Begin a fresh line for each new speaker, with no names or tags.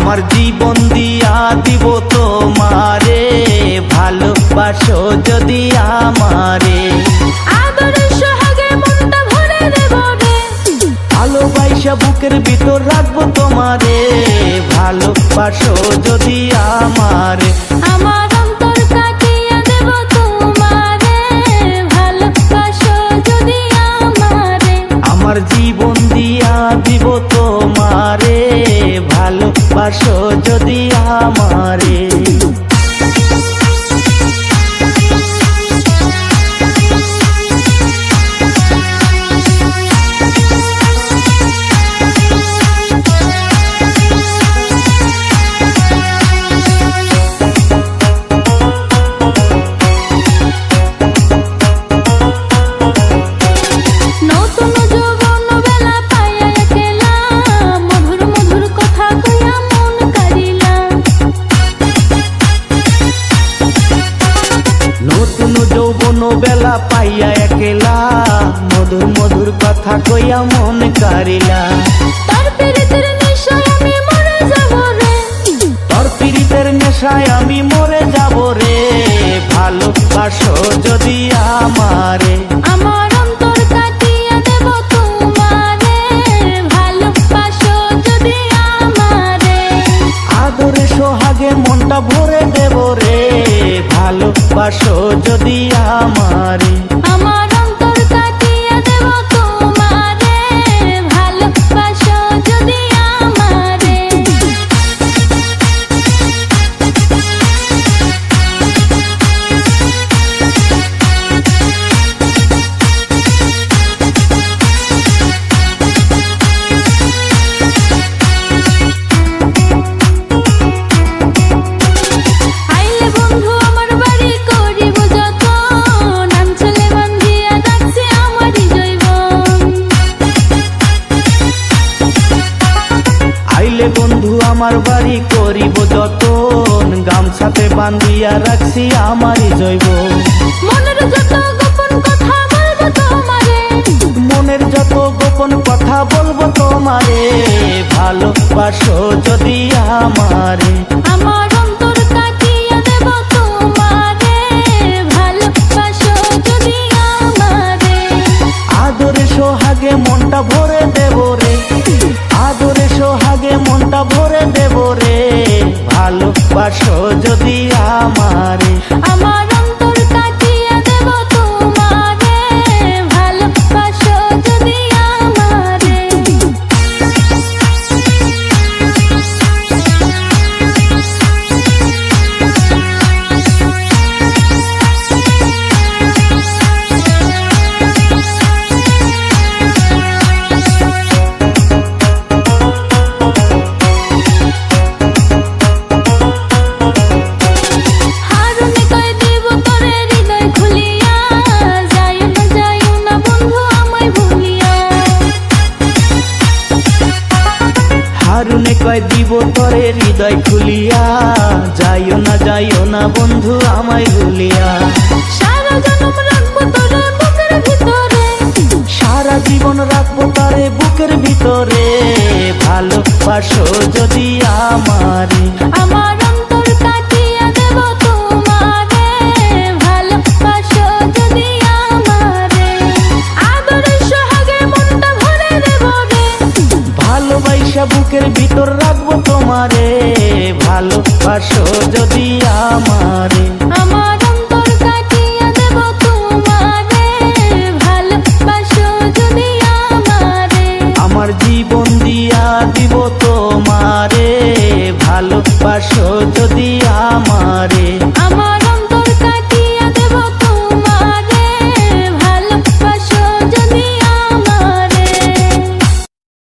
আমার জীবন দিয়া দিব তোমারে, ভালোবাসো যদি আমারে।
আদরে সোহাগে মনটা ভরে দেব রে,
ভালোবাসা বুকের ভিতর রাখবো তোমারে, ভালোবাসো যদি আমারে।
আমার অন্তর কাটিয়ে দেব তোমারে, ভালোবাসো যদি আমারে।
আমার জীবন দিয়া দিব তোমারে, ভালোবাসো যদি আমারে। বেলা পাইয়া একলা, মধুর মধুর কথা কইয়া মন কারিলা।
তোর পীড়িতের নেশায় আমি মরে যাব রে,
তোর পীড়িতের নেশায় আমি মরে যাব রে, ভালোবাসো যদি আমারে।
আমার অন্তর কাটিয়ে দেব তোমারে, ভালোবাসো যদি আমারে।
আদরে সোহাগে মনটা ভরে দেব রে, ভালোবাসো যদি আমারে।
আমার অন্তর কাটিয়ে দেব তোমারে, ভালোবাসো যদি আমারে। আইলে বন্ধু আমার বাড়ি করিব যতন, আঞ্চলে বান্ধিয়া রাখছি আমারই জৈবন।
আইলে বন্ধু আমার বাড়ি করিব যতন, গামছাতে বান্ধিয়া রাখছি আমারই জৈবন।
মনের যত গোপন কথা বলবো তোমারে,
মনের যত গোপন কথা বলবো তোমারে, ভালোবাসো যদি আমারে।
আমার অন্তর কাটিয়ে দেব তোমারে, ভালোবাসো যদি আমারে।
আদরে সোহাগে মনটা ভরে দেব রে, আদরে সোহাগে মনটা ভরে দেব রে, ভালোবাসো যদি আমারে।
আমার অন্তর কাটিয়ে দেব তোমারে, ভালোবাসো যদি আমারে। হারুনে কয় দিব তোরে হৃদয় খুলিয়া, যাইও না বন্ধু আমায় ভুলিয়া।
হারুনে কয় দিব তোরে হৃদয় খুলিয়া, যাইও না বন্ধু আমায় ভুলিয়া।
সারা জনম রাখবো তোরে বুকের ভিতরে,
সারা জীবন রাখবো তারে বুকের ভিতরে, ভালোবাসো যদি আমারে।
আমার অন্তর কাটিয়ে দেব তোমারে, ভালোবাসো যদি আমারে। আদরে সোহাগে মনটা ভরে দেব রে,
ভালোবাসা বুকের ভিতর রাখবো তোমারে, ভালোবাসো যদি আমারে।
আমার অন্তর কাটিয়ে দেব তোমারে, ভালোবাসো যদি আমারে।
আমার জীবন দিয়া দিব